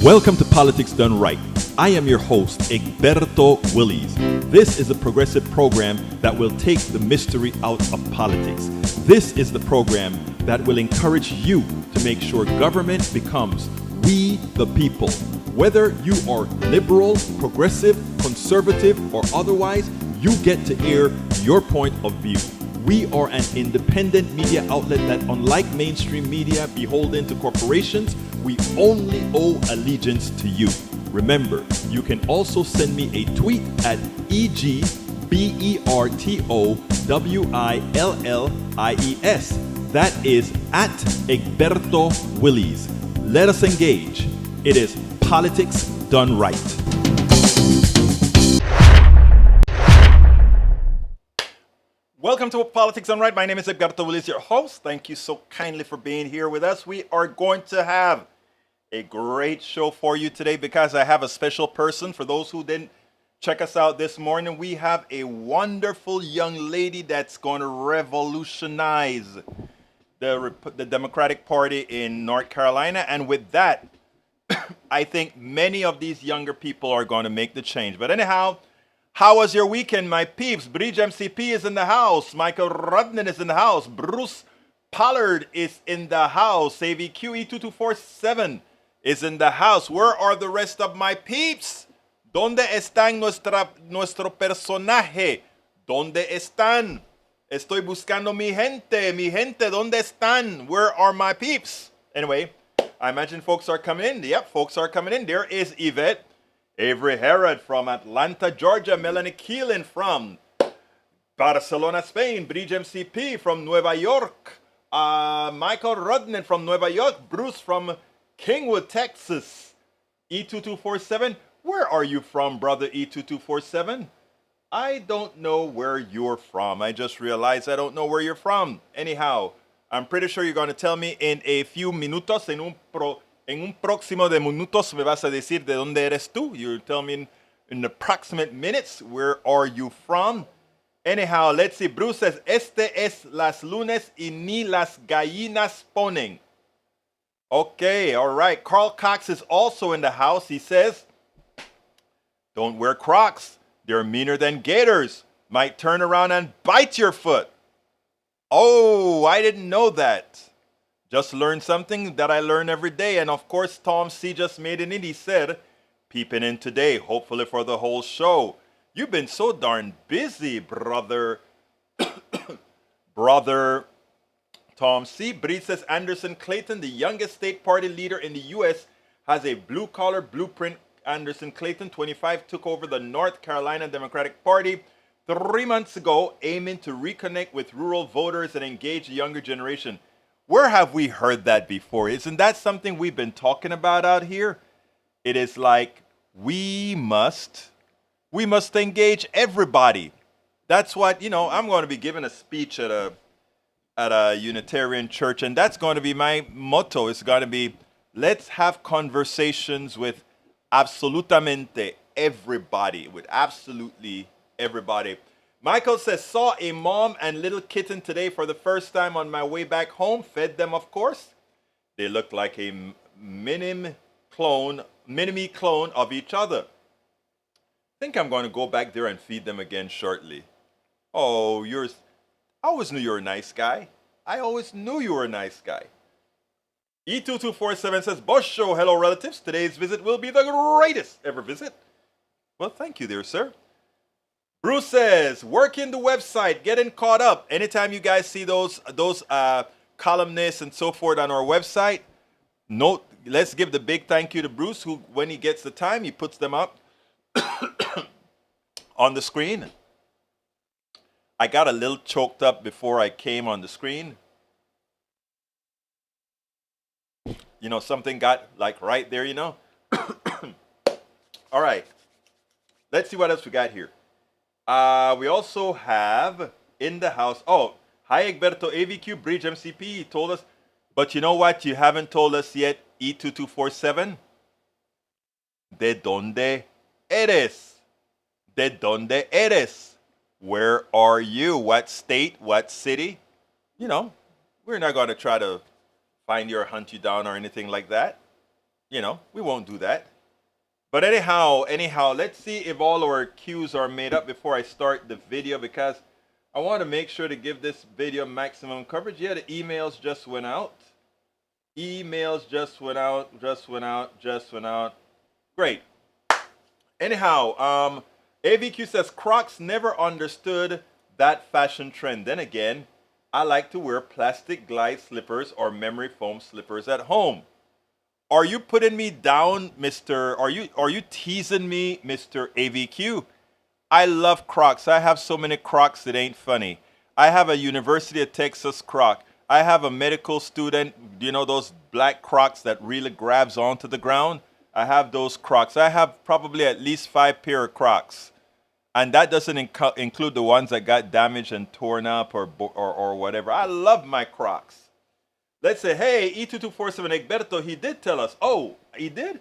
Welcome to Politics Done Right. I am your host, Egberto Willies. This is a progressive program that will take the mystery out of politics. This is the program that will encourage you to make sure government becomes we the people. Whether you are liberal, progressive, conservative, or otherwise, you get to air your point of view. We are an independent media outlet that, unlike mainstream media beholden to corporations, we only owe allegiance to you. Remember, you can also send me a tweet at EGBERTOWILLIES. That is at Egberto Willies. Let us engage. It is Politics Done Right. Welcome to Politics Done Right. My name is Egberto Willies, your host. Thank you so kindly for being here with us. We are going to have a great show for you today because I have a special person. For those who didn't check us out this morning, we have a wonderful young lady that's going to revolutionize the Democratic Party in North Carolina. And with that, I think many of these younger people are going to make the change. But anyhow, how was your weekend, my peeps? Bridge MCP is in the house. Michael Rudnan is in the house. Bruce Pollard is in the house. AVQE2247 is in the house. Where are the rest of my peeps? ¿Dónde están nuestro personaje? ¿Dónde están? Estoy buscando mi gente. Mi gente, ¿dónde están? Where are my peeps? Anyway, I imagine folks are coming in. Yep, folks are coming in. There is Yvette. Avery Herod from Atlanta, Georgia. Melanie Keelan from Barcelona, Spain. Bridge MCP from Nueva York. Michael Rudnan from Nueva York. Bruce from Kingwood, Texas. E2247. Where are you from, brother E2247? I don't know where you're from. I just realized I don't know where you're from. Anyhow, I'm pretty sure you're going to tell me in a few minutos, en un próximo de minutos me vas a decir de dónde eres tú. You'll tell me in approximate minutes, where are you from? Anyhow, let's see. Bruce says, este es las lunes y ni las gallinas ponen. Okay, all right. Carl Cox is also in the house. He says, don't wear Crocs. They're meaner than gators. Might turn around and bite your foot. Oh, I didn't know that. Just learned something that I learn every day. And of course, Tom C. just made it in. He said, peeping in today, hopefully for the whole show. You've been so darn busy, brother. Brother Tom C. Bree says, Anderson Clayton, the youngest state party leader in the U.S., has a blue-collar blueprint. Anderson Clayton, 25, took over the North Carolina Democratic Party 3 months ago, aiming to reconnect with rural voters and engage the younger generation. Where have we heard that before? Isn't that something we've been talking about out here? It is like we must engage everybody. That's what, I'm going to be giving a speech at a Unitarian church, and that's going to be my motto. It's going to be, let's have conversations with absolutamente everybody, with absolutely everybody. Michael says, saw a mom and little kitten today for the first time on my way back home. Fed them, of course. They look like a mini clone of each other. I think I'm going to go back there and feed them again shortly. Oh, I always knew you were a nice guy. I always knew you were a nice guy. E2247 says, Bush Show, hello relatives. Today's visit will be the greatest ever visit. Well, thank you there, sir. Bruce says, working the website, getting caught up. Anytime you guys see those columnists and so forth on our website, let's give the big thank you to Bruce, who, when he gets the time, he puts them up on the screen. I got a little choked up before I came on the screen. Something got like right there, All right. Let's see what else we got here. We also have in the house. Oh, hi, Egberto AVQ, Bridge MCP. He told us. But you know what? You haven't told us yet, E2247. ¿De dónde eres? ¿De dónde eres? Where are you? What state? What city? We're not going to try to find you or hunt you down or anything like that. we won't do that. But anyhow, let's see if all our cues are made up before I start the video because I want to make sure to give this video maximum coverage. Yeah, the emails just went out. Emails just went out, just went out, just went out. Great. Anyhow, AVQ says Crocs never understood that fashion trend. Then again, I like to wear plastic glide slippers or memory foam slippers at home. Are you putting me down, Mr. Are you teasing me, Mr. AVQ? I love Crocs. I have so many Crocs it ain't funny. I have a University of Texas Croc. I have a medical student, those black Crocs that really grabs onto the ground. I have those Crocs. I have probably at least 5 pair of Crocs. And that doesn't include the ones that got damaged and torn up or whatever. I love my Crocs. Let's say, hey, E2247 Egberto, he did tell us. Oh, he did?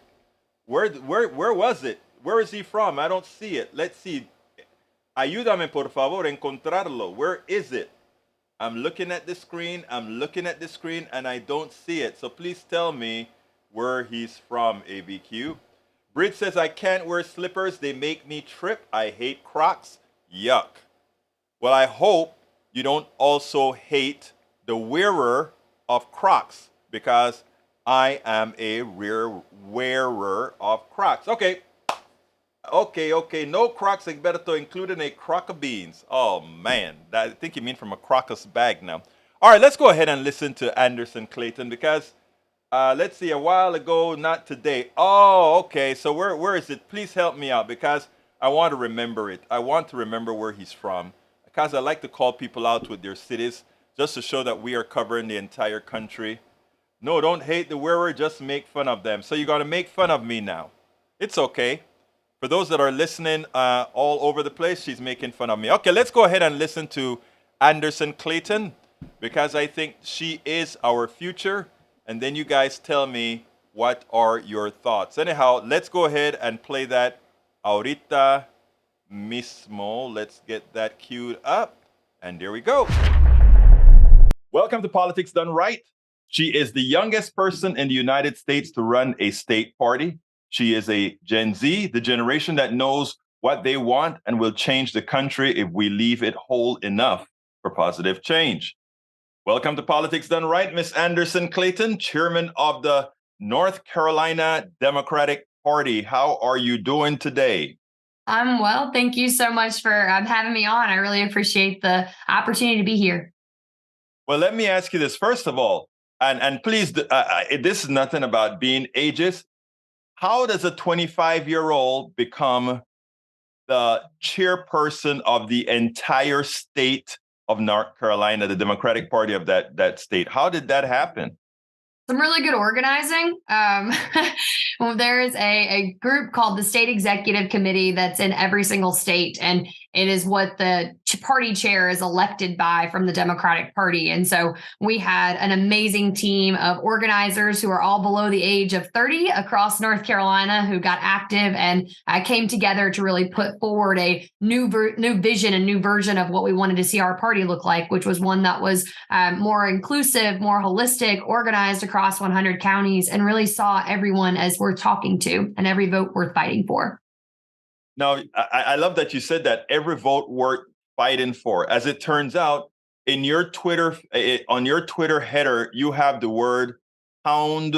Where was it? Where is he from? I don't see it. Let's see. Ayúdame, por favor, encontrarlo. Where is it? I'm looking at the screen, and I don't see it. So please tell me where he's from, ABQ. Bridge says, I can't wear slippers. They make me trip. I hate Crocs. Yuck. Well, I hope you don't also hate the wearer of Crocs because I am a rare wearer of Crocs. Okay. No Crocs, Egberto, including a crock of beans. Oh, man. I think you mean from a crocus bag now. All right, let's go ahead and listen to Anderson Clayton because, let's see, a while ago, not today. Oh, okay. So where is it? Please help me out because I want to remember it. I want to remember where he's from because I like to call people out with their cities just to show that we are covering the entire country. No, don't hate the wearer. Just make fun of them. So you're going to make fun of me now. It's okay. For those that are listening all over the place, she's making fun of me. Okay, let's go ahead and listen to Anderson Clayton because I think she is our future. And then you guys tell me what are your thoughts. Anyhow, let's go ahead and play that ahorita mismo. Let's get that queued up. And there we go. Welcome to Politics Done Right. She is the youngest person in the United States to run a state party. She is a Gen Z, the generation that knows what they want and will change the country if we leave it whole enough for positive change. Welcome to Politics Done Right, Miss Anderson Clayton, chairman of the North Carolina Democratic Party. How are you doing today? I'm well. Thank you so much for having me on. I really appreciate the opportunity to be here. Well, let me ask you this first of all, and please, this is nothing about being ageist. How does a 25-year-old become the chairperson of the entire state of North Carolina, the Democratic Party of that state? How did that happen? Some really good organizing. Well, there is a group called the State Executive Committee that's in every single state, and it is what the party chair is elected by from the Democratic Party. And so we had an amazing team of organizers who are all below the age of 30 across North Carolina who got active and came together to really put forward a new vision, a new version of what we wanted to see our party look like, which was one that was more inclusive, more holistic, organized across 100 counties, and really saw everyone as worth talking to and every vote worth fighting for. Now, I love that you said that every vote worth fighting for. As it turns out, in your Twitter, on your Twitter header, you have the word pound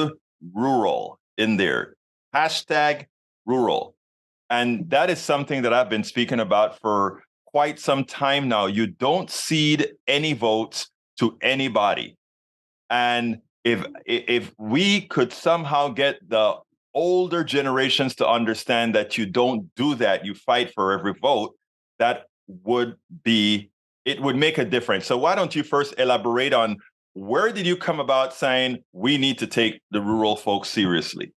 rural in there. Hashtag rural. And that is something that I've been speaking about for quite some time now. You don't cede any votes to anybody. And if we could somehow get the older generations to understand that you don't do that, you fight for every vote, that would make a difference. So why don't you first elaborate on where did you come about saying we need to take the rural folks seriously?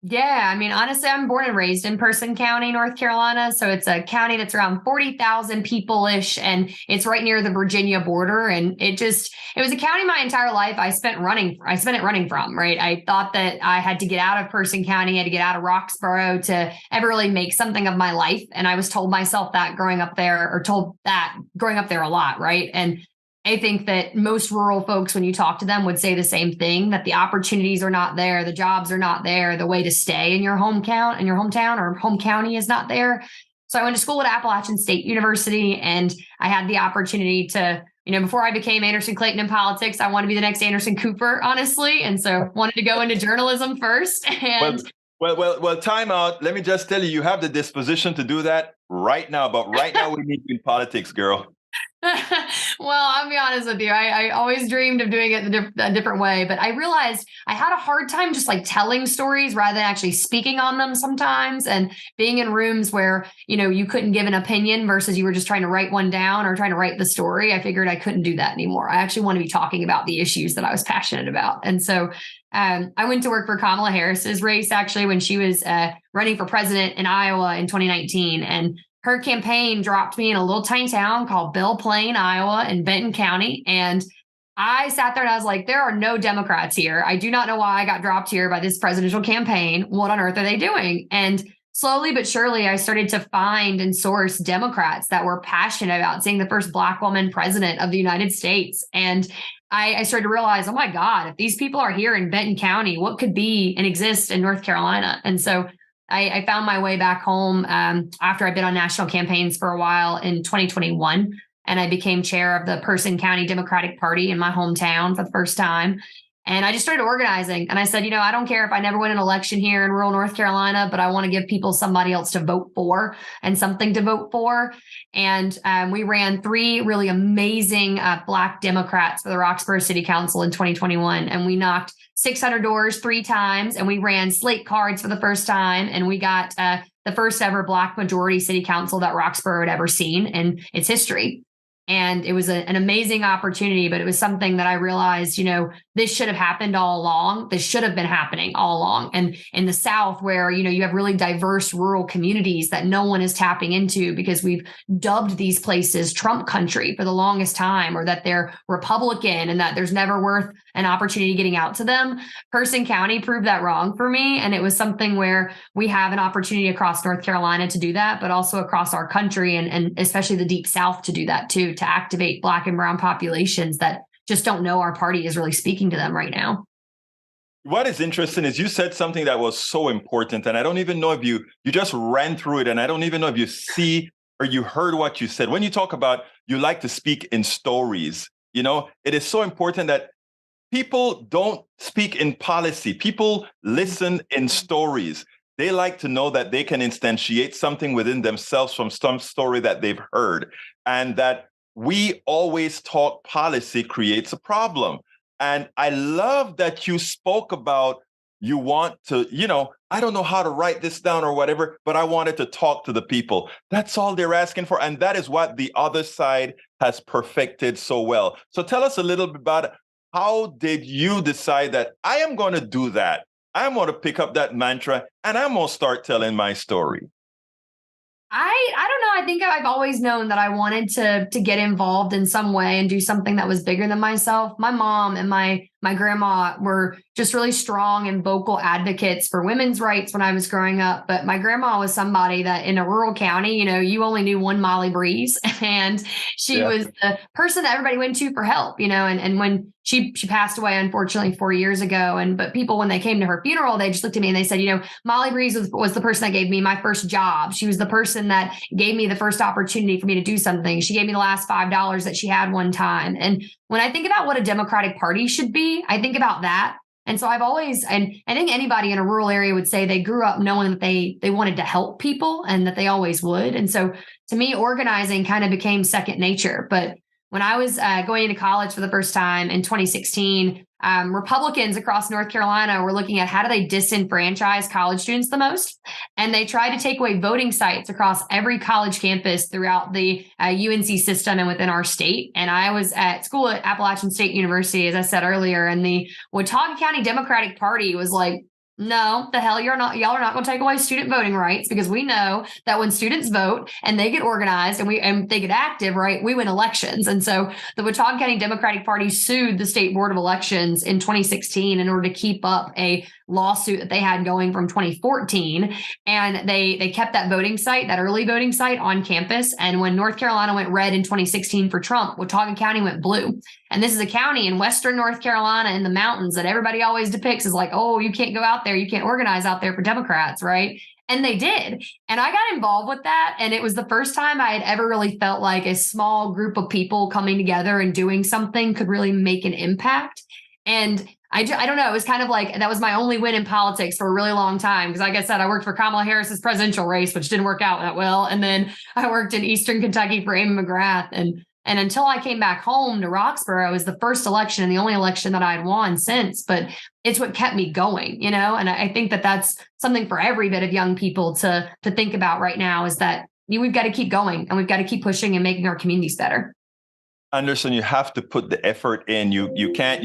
Yeah, I mean, honestly, I'm born and raised in Person County, North Carolina. So it's a county that's around 40,000 people-ish, and it's right near the Virginia border. And it was a county my entire life I spent it running from, right? I thought that I had to get out of Person County, I had to get out of Roxborough to ever really make something of my life. And I was told myself that growing up there a lot, right? And I think that most rural folks, when you talk to them, would say the same thing, that the opportunities are not there, the jobs are not there, the way to stay in your hometown or home county is not there. So I went to school at Appalachian State University, and I had the opportunity to, before I became Anderson Clayton in politics, I wanted to be the next Anderson Cooper, honestly. And so wanted to go into journalism first. And well, time out. Let me just tell you, you have the disposition to do that right now. But right now, we need you in politics, girl. Well, I'll be honest with you. I always dreamed of doing it a different way, but I realized I had a hard time just like telling stories rather than actually speaking on them sometimes, and being in rooms where, you couldn't give an opinion versus you were just trying to write one down or trying to write the story. I figured I couldn't do that anymore. I actually want to be talking about the issues that I was passionate about. And so I went to work for Kamala Harris's race, actually, when she was running for president in Iowa in 2019. And her campaign dropped me in a little tiny town called Belle Plaine, Iowa, in Benton County. And I sat there and I was like, there are no Democrats here. I do not know why I got dropped here by this presidential campaign. What on earth are they doing? And slowly but surely, I started to find and source Democrats that were passionate about seeing the first Black woman president of the United States. And I started to realize, oh my God, if these people are here in Benton County, what could be and exist in North Carolina? And so I found my way back home after I'd been on national campaigns for a while in 2021. And I became chair of the Person County Democratic Party in my hometown for the first time. And I just started organizing. And I said, I don't care if I never win an election here in rural North Carolina, but I want to give people somebody else to vote for and something to vote for. And we ran 3 really amazing Black Democrats for the Roxborough City Council in 2021. And we knocked 600 doors 3 times, and we ran slate cards for the first time. And we got the first ever Black majority city council that Roxborough had ever seen in its history. And it was an amazing opportunity, but it was something that I realized, this should have happened all along. This should have been happening all along. And in the South, where, you have really diverse rural communities that no one is tapping into because we've dubbed these places Trump country for the longest time, or that they're Republican and that there's never worth an opportunity getting out to them. Person County proved that wrong for me. And it was something where we have an opportunity across North Carolina to do that, but also across our country and especially the Deep South to do that too, to activate Black and brown populations that just don't know our party is really speaking to them right now. What is interesting is you said something that was so important, and I don't even know if you just ran through it, and I don't even know if you see or you heard what you said. When you talk about you like to speak in stories, it is so important that people don't speak in policy. People listen in stories. They like to know that they can instantiate something within themselves from some story that they've heard, and that we always talk policy creates a problem. And I love that you spoke about you want to, I don't know how to write this down or whatever, but I wanted to talk to the people. That's all they're asking for. And that is what the other side has perfected so well. So tell us a little bit about how did you decide that I am going to do that? I'm going to pick up that mantra and I'm going to start telling my story. I don't know. I think I've always known that I wanted to get involved in some way and do something that was bigger than myself. My mom and my grandma were just really strong and vocal advocates for women's rights when I was growing up. But my grandma was somebody that in a rural county, you only knew one Molly Breeze, and she was the person that everybody went to for help, and when she passed away, unfortunately, 4 years ago. But people, when they came to her funeral, they just looked at me and they said, Molly Breeze was the person that gave me my first job. She was the person that gave me the first opportunity for me to do something. She gave me the last $5 that she had one time. And when I think about what a Democratic Party should be, I think about that. And so I've always, and I think anybody in a rural area would say they grew up knowing that they wanted to help people and that they always would. And so to me, organizing kind of became second nature. But when I was going into college for the first time in 2016, Republicans across North Carolina were looking at how do they disenfranchise college students the most. And they tried to take away voting sites across every college campus throughout the UNC system and within our state. And I was at school at Appalachian State University, as I said earlier, and the Watauga County Democratic Party was like, no, the hell, y'all are not going to take away student voting rights, because we know that when students vote and they get organized and they get active, right, we win elections. And so the Watauga County Democratic Party sued the State Board of Elections in 2016 in order to keep up a lawsuit that they had going from 2014. And they kept that voting site, that early voting site on campus. And when North Carolina went red in 2016 for Trump, Watauga County went blue. And this is a county in Western North Carolina in the mountains that everybody always depicts as like, oh, you can't go out there. You can't organize out there for Democrats, right? And they did. And I got involved with that. And it was the first time I had ever really felt like a small group of people coming together and doing something could really make an impact. And I don't know. It was kind of like that was my only win in politics for a really long time. Because like I said, I worked for Kamala Harris's presidential race, which didn't work out that well. And then I worked in Eastern Kentucky for Amy McGrath. And until I came back home to Roxborough, it was the first election and the only election that I had won since. But it's what kept me going, you know. And I think that that's something for every bit of young people to think about right now is that we've got to keep going and we've got to keep pushing and making our communities better. Anderson, you have to put the effort in. You can't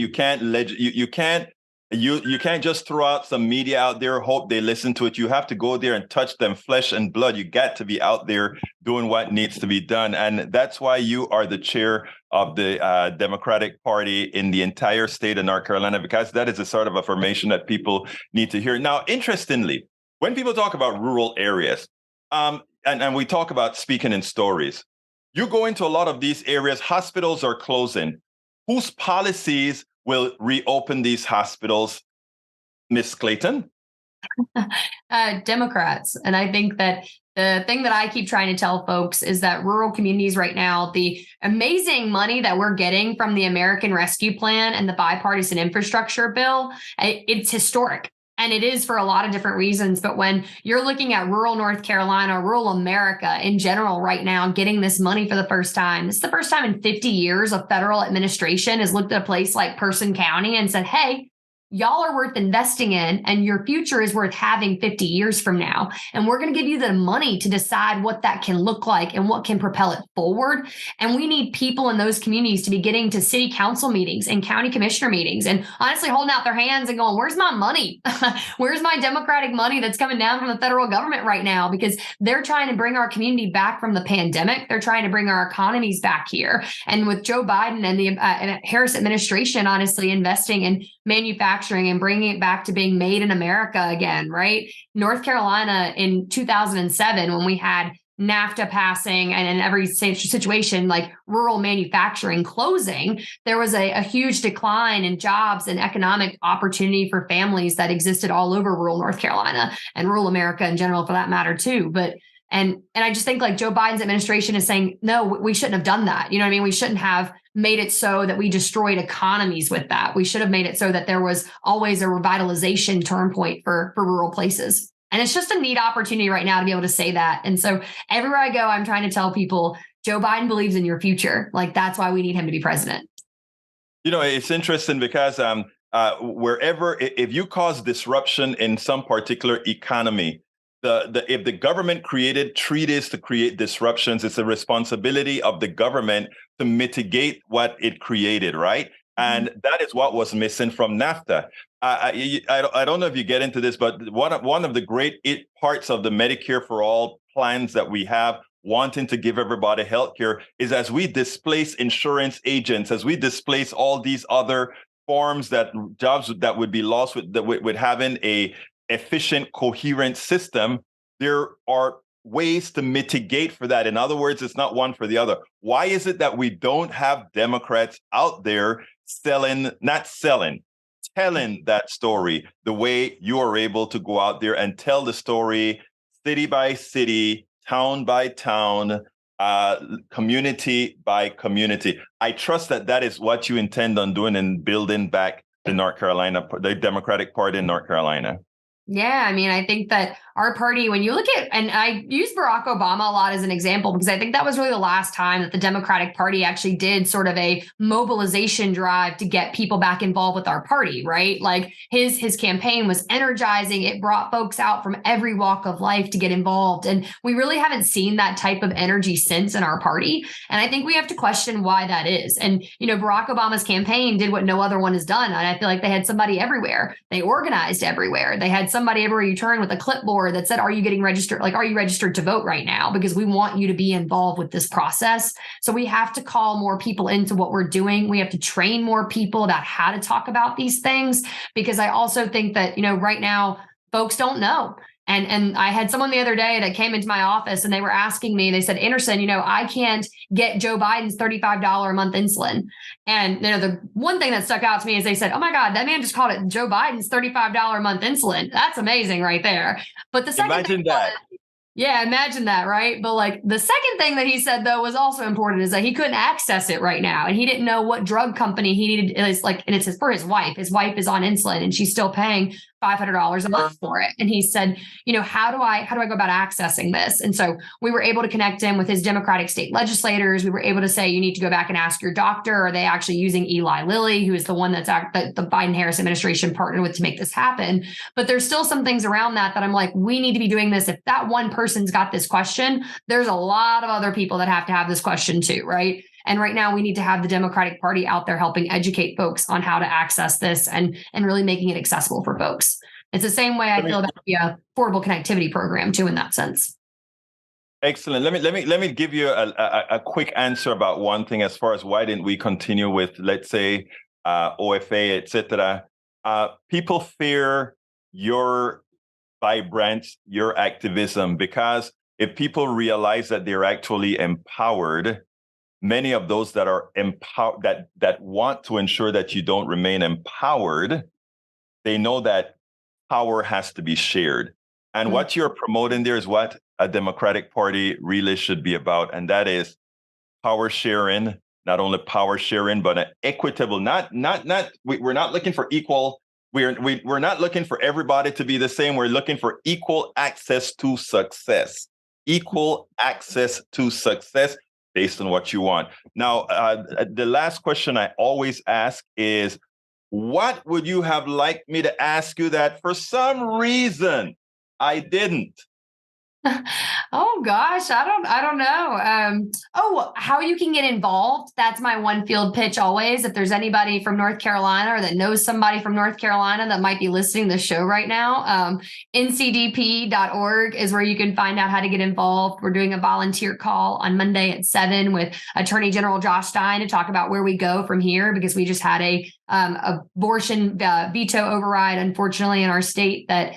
just throw out some media out there, hope they listen to it. You have to go there and touch them flesh and blood. You got to be out there doing what needs to be done. And that's why you are the chair of the Democratic Party in the entire state of North Carolina, because that is a sort of affirmation that people need to hear. Now, interestingly, when people talk about rural areas, and we talk about speaking in stories, you go into a lot of these areas, hospitals are closing. Whose policies will reopen these hospitals, Miss Clayton? Democrats. And I think that the thing that I keep trying to tell folks is that rural communities right now, the amazing money that we're getting from the American Rescue Plan and the bipartisan infrastructure bill, it's historic. And it is for a lot of different reasons. But when you're looking at rural North Carolina, rural America in general right now, getting this money for the first time, this is the first time in 50 years a federal administration has looked at a place like Person County and said, hey, y'all are worth investing in and your future is worth having 50 years from now. And we're going to give you the money to decide what that can look like and what can propel it forward. And we need people in those communities to be getting to city council meetings and county commissioner meetings and honestly holding out their hands and going, where's my money? Where's my Democratic money that's coming down from the federal government right now? Because they're trying to bring our community back from the pandemic. They're trying to bring our economies back here. And with Joe Biden and the Harris administration, honestly, investing in manufacturing and bringing it back to being made in America again, right? North Carolina in 2007, when we had NAFTA passing and in every situation, like rural manufacturing closing, there was a huge decline in jobs and economic opportunity for families that existed all over rural North Carolina and rural America in general, for that matter, too. But and I just think like Joe Biden's administration is saying, no, we shouldn't have done that. You know what I mean? We shouldn't have made it so that we destroyed economies with that. We should have made it so that there was always a revitalization turn point for rural places. And it's just a neat opportunity right now to be able to say that. And so everywhere I go, I'm trying to tell people, Joe Biden believes in your future. Like, that's why we need him to be president. You know, it's interesting because wherever, if you cause disruption in some particular economy, if the government created treaties to create disruptions, it's the responsibility of the government to mitigate what it created, right? And that is what was missing from NAFTA. I don't know if you get into this, but one of the great parts of the Medicare for All plans that we have, wanting to give everybody health care, is as we displace insurance agents, as we displace all these other forms that jobs that would be lost with having a efficient, coherent system, there are ways to mitigate for that. In other words, it's not one for the other. Why is it that we don't have Democrats out there telling that story the way you are able to go out there and tell the story city by city, town by town, community by community? I trust that is what you intend on doing and building back the Democratic Party in North Carolina. Yeah, I mean, I think that our party, when you look at, and I use Barack Obama a lot as an example, because I think that was really the last time that the Democratic Party actually did sort of a mobilization drive to get people back involved with our party, right? Like his campaign was energizing. It brought folks out from every walk of life to get involved. And we really haven't seen that type of energy since in our party. And I think we have to question why that is. And, you know, Barack Obama's campaign did what no other one has done. And I feel like they had somebody everywhere. They organized everywhere. They had somebody everywhere you turn with a clipboard board that said, are you getting registered? Like, are you registered to vote right now? Because we want you to be involved with this process. So we have to call more people into what we're doing. We have to train more people about how to talk about these things, because I also think that, right now, folks don't know. And I had someone the other day that came into my office and they were asking me, they said, Anderson, I can't get Joe Biden's $35 a month insulin. And, the one thing that stuck out to me is they said, oh my God, that man just called it Joe Biden's $35 a month insulin. That's amazing right there. But the second Imagine that. Yeah, imagine that, right? But like the second thing that he said though was also important is that he couldn't access it right now, and he didn't know what drug company he needed. It's like, and it's for his wife. His wife is on insulin, and she's still paying $500 a month for it. And he said, how do I go about accessing this? And so we were able to connect him with his Democratic state legislators. We were able to say, you need to go back and ask your doctor. Are they actually using Eli Lilly, who is the one that the Biden-Harris administration partnered with to make this happen? But there's still some things around that I'm like, we need to be doing this. If that one person's got this question, there's a lot of other people that have to have this question too, right? And right now we need to have the Democratic Party out there helping educate folks on how to access this and really making it accessible for folks. It's the same way I feel about the affordable connectivity program too, in that sense. Excellent. Let me give you a quick answer about one thing as far as why didn't we continue with, let's say, OFA, etc. People fear your vibrance, your activism, because if people realize that they're actually empowered, many of those that are empowered, that want to ensure that you don't remain empowered, they know that power has to be shared. And what you're promoting there is what a Democratic Party really should be about. And that is power sharing, not only power sharing, but an equitable, we're not looking for equal. We're not looking for everybody to be the same. We're looking for equal access to success. Equal access to success based on what you want. Now, the last question I always ask is, what would you have liked me to ask you that for some reason I didn't? Oh gosh, I don't know. How you can get involved. That's my one field pitch always. If there's anybody from North Carolina or that knows somebody from North Carolina that might be listening to the show right now, ncdp.org is where you can find out how to get involved. We're doing a volunteer call on Monday at 7 with Attorney General Josh Stein to talk about where we go from here, because we just had a abortion veto override, unfortunately, in our state that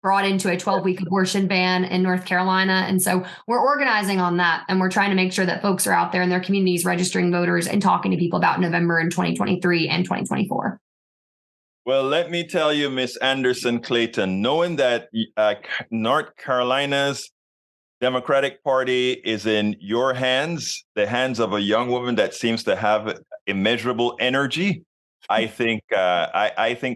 brought into a 12-week abortion ban in North Carolina. And so we're organizing on that. And we're trying to make sure that folks are out there in their communities registering voters and talking to people about November in 2023 and 2024. Well, let me tell you, Miss Anderson Clayton, knowing that North Carolina's Democratic Party is in your hands, the hands of a young woman that seems to have immeasurable energy, I think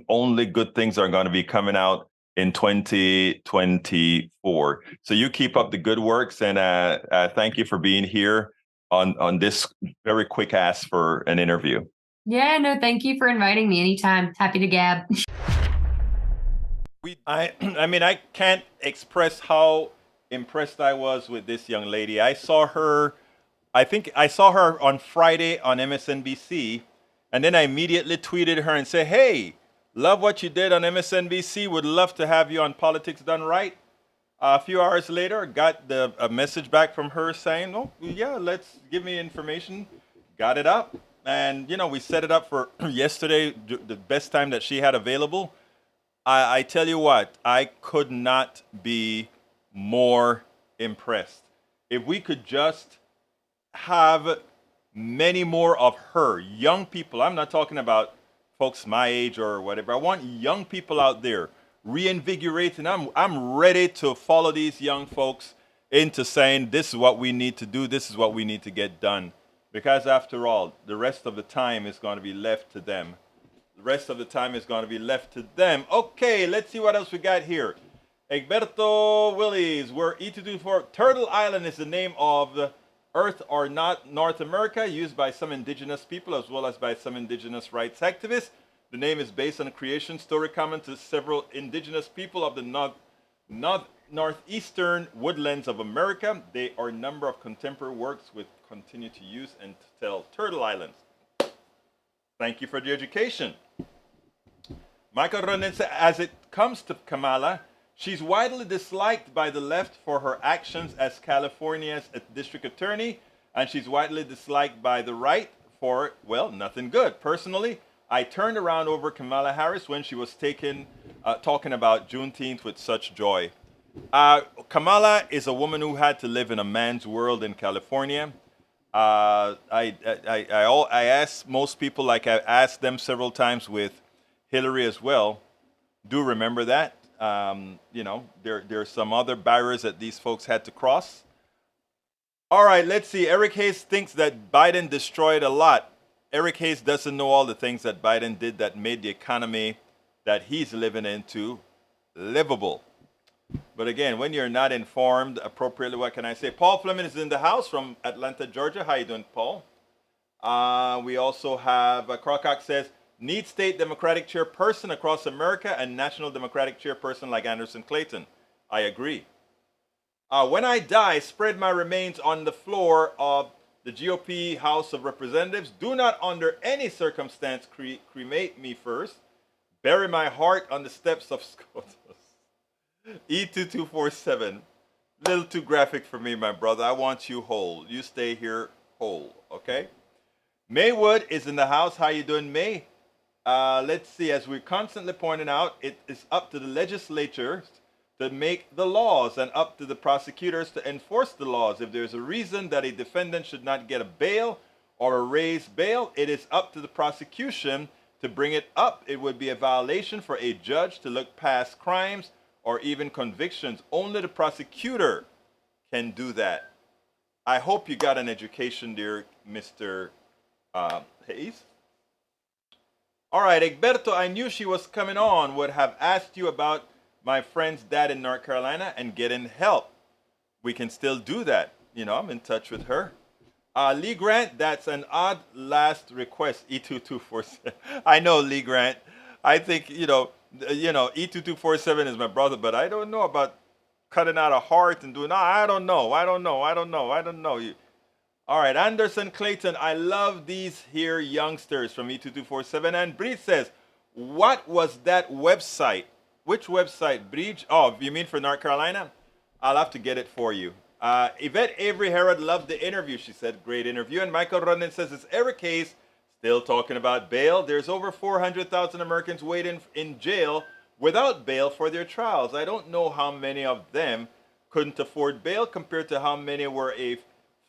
only good things are going to be coming out in 2024. So you keep up the good works, and thank you for being here on this very quick ask for an interview. Yeah, no, thank you for inviting me anytime. Happy to gab. I mean, I can't express how impressed I was with this young lady. I think I saw her on Friday on MSNBC, and then I immediately tweeted her and said, hey, love what you did on MSNBC. Would love to have you on Politics Done Right. A few hours later, got a message back from her saying, oh, yeah, give me information. Got it up. And, we set it up for yesterday, the best time that she had available. I tell you what, I could not be more impressed. If we could just have many more of her, young people, I'm not talking about folks my age or whatever. I want young people out there reinvigorating. I'm ready to follow these young folks into saying, this is what we need to do. This is what we need to get done. Because after all, the rest of the time is going to be left to them. The rest of the time is going to be left to them. Okay, let's see what else we got here. Egberto Willis, where E224 Turtle Island is the name of the Earth or not North America, used by some indigenous people as well as by some indigenous rights activists. The name is based on a creation story common to several indigenous people of the northeastern woodlands of America. There are a number of contemporary works which continue to use and to tell Turtle Islands. Thank you for the education. Michael Ronen said, as it comes to Kamala, She's widely disliked by the left for her actions as California's district attorney, and she's widely disliked by the right for, well, nothing good. Personally, I turned around over Kamala Harris when she was talking about Juneteenth with such joy. Kamala is a woman who had to live in a man's world in California. I ask most people, like I asked them several times with Hillary as well, do remember that. There are some other barriers that these folks had to cross. All right, let's see. Eric Hayes thinks that Biden destroyed a lot. Eric Hayes doesn't know all the things that Biden did that made the economy that he's living into livable. But again, when you're not informed appropriately, what can I say? Paul Fleming is in the house from Atlanta, Georgia. How you doing, Paul? We also have Crocock says, need state Democratic chairperson across America and national Democratic chairperson like Anderson Clayton. I agree. When I die, spread my remains on the floor of the GOP House of Representatives. Do not under any circumstance cremate me first. Bury my heart on the steps of SCOTUS. E2247. Little too graphic for me, my brother. I want you whole. You stay here whole, okay? Maywood is in the house. How you doing, May? Let's see. As we're constantly pointing out, it is up to the legislature to make the laws and up to the prosecutors to enforce the laws. If there's a reason that a defendant should not get a bail or a raised bail, it is up to the prosecution to bring it up. It would be a violation for a judge to look past crimes or even convictions. Only the prosecutor can do that. I hope you got an education, dear Mr. Hayes. All right, Egberto, I knew she was coming on, would have asked you about my friend's dad in North Carolina and getting help. We can still do that. I'm in touch with her. Lee Grant, that's an odd last request, E2247. I know, Lee Grant. I think, E2247 is my brother, but I don't know about cutting out a heart and doing, I don't know. All right, Anderson Clayton, I love these here youngsters from E2247. And Breed says, what was that website? Which website, Breed? Oh, you mean for North Carolina? I'll have to get it for you. Yvette Avery Herod loved the interview. She said, great interview. And Michael Rondon says, it's Eric Hayes still talking about bail. There's over 400,000 Americans waiting in jail without bail for their trials. I don't know how many of them couldn't afford bail compared to how many were a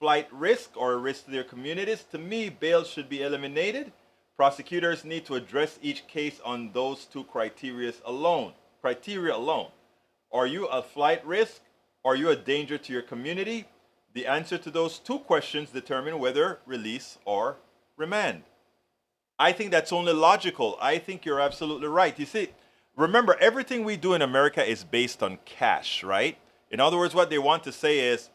flight risk or a risk to their communities. To me, bail should be eliminated. Prosecutors need to address each case on those two criteria alone. Are you a flight risk? Are you a danger to your community? The answer to those two questions determine whether release or remand. I think that's only logical. I think you're absolutely right. You see, remember, everything we do in America is based on cash, right? In other words, what they want to say is,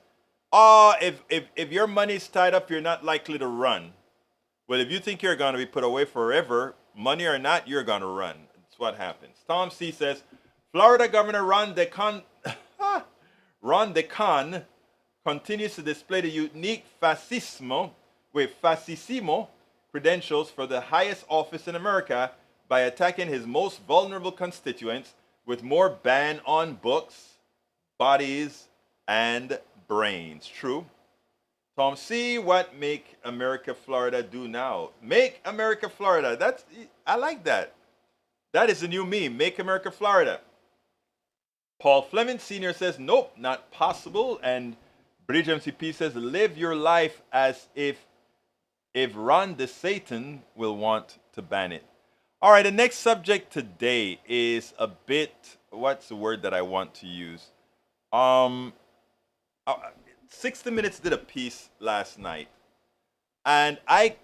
if your money's tied up, you're not likely to run. Well, if you think you're going to be put away forever, money or not, you're going to run. That's what happens. Tom C. says, Florida Governor Ron DeCon continues to display the unique fascismo credentials for the highest office in America by attacking his most vulnerable constituents with more ban on books, bodies, and brains. True. Tom C., what Make America Florida do now? Make America Florida. I like that. That is the new meme. Make America Florida. Paul Fleming Sr. says, nope, not possible. And Bridge MCP says, live your life as if Ron DeSatan will want to ban it. All right, the next subject today is a bit, what's the word that I want to use? 60 Minutes did a piece last night, and I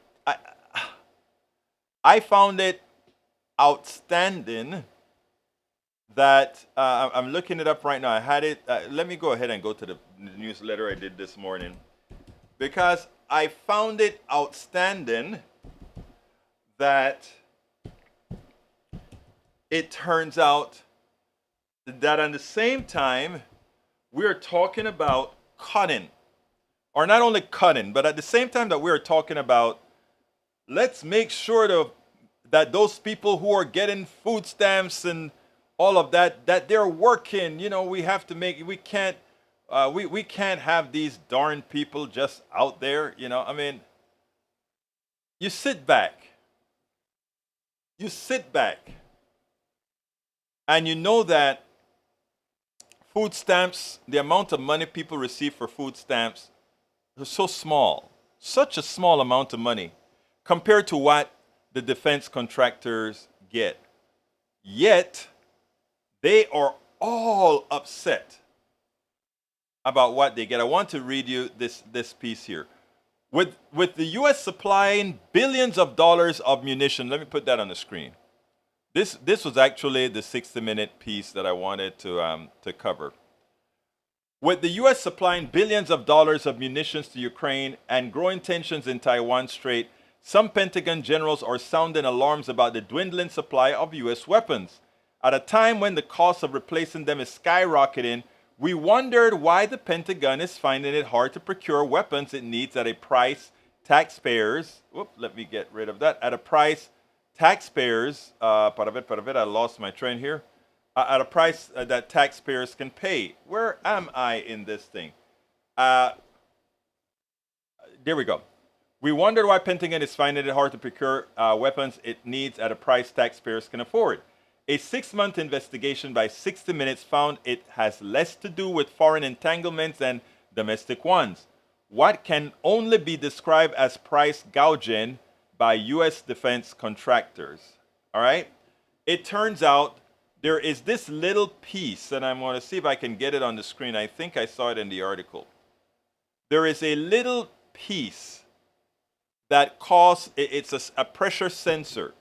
found it outstanding that I'm looking it up right now. I had it. Let me go ahead and go to the newsletter I did this morning, because I found it outstanding that it turns out that at the same time we're talking about cutting, or not only cutting, but at the same time that we're talking about, let's make sure that those people who are getting food stamps and all of that, that they're working. You know, we have to make, we can't have these darn people just out there. You know, I mean, you sit back, you sit back, and you know that food stamps, the amount of money people receive for food stamps, is so small, such a small amount of money compared to what the defense contractors get. Yet, they are all upset about what they get. I want to read you this piece here. With the U.S. supplying billions of dollars of munition, let me put that on the screen. This was actually the 60-minute piece that I wanted to cover. With the U.S. supplying billions of dollars of munitions to Ukraine and growing tensions in Taiwan Strait, some Pentagon generals are sounding alarms about the dwindling supply of U.S. weapons. At a time when the cost of replacing them is skyrocketing, we wondered why the Pentagon is finding it hard to procure weapons it needs at a price taxpayers, let me get rid of that, at a price taxpayers, I lost my train here, at a price that taxpayers can pay. Where am I in this thing? There we go. We wondered why Pentagon is finding it hard to procure weapons it needs at a price taxpayers can afford. A 6-month investigation by 60 Minutes found it has less to do with foreign entanglements than domestic ones. What can only be described as price gouging by U.S. defense contractors. All right? It turns out there is this little piece, and I'm going to see if I can get it on the screen. I think I saw it in the article. There is a little piece that costs, it's a pressure sensor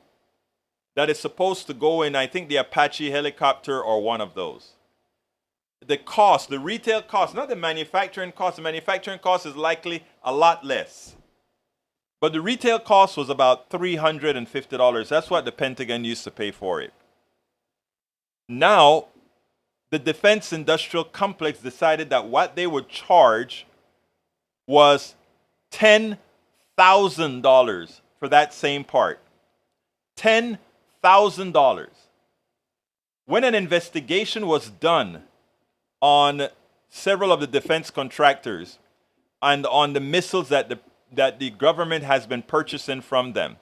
that is supposed to go in, I think, the Apache helicopter or one of those. The cost, the retail cost, not the manufacturing cost. The manufacturing cost is likely a lot less. But the retail cost was about $350. That's what the Pentagon used to pay for it. Now, the defense industrial complex decided that what they would charge was $10,000 for that same part. $10,000. When an investigation was done on several of the defense contractors and on the missiles that the government has been purchasing from them,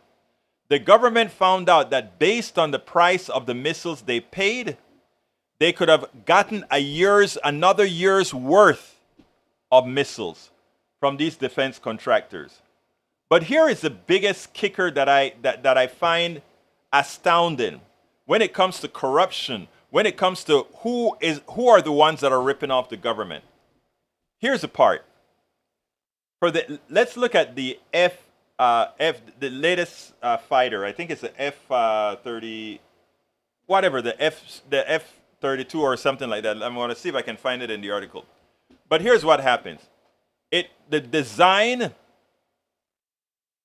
the government found out that based on the price of the missiles they paid, they could have gotten another year's worth of missiles from these defense contractors. But here is the biggest kicker that I find astounding when it comes to corruption, when it comes to who are the ones that are ripping off the government. Here's the part. Let's look at the the latest fighter. I think it's the F-30, whatever, the F-32 or something like that. I'm going to see if I can find it in the article. But here's what happens. The design,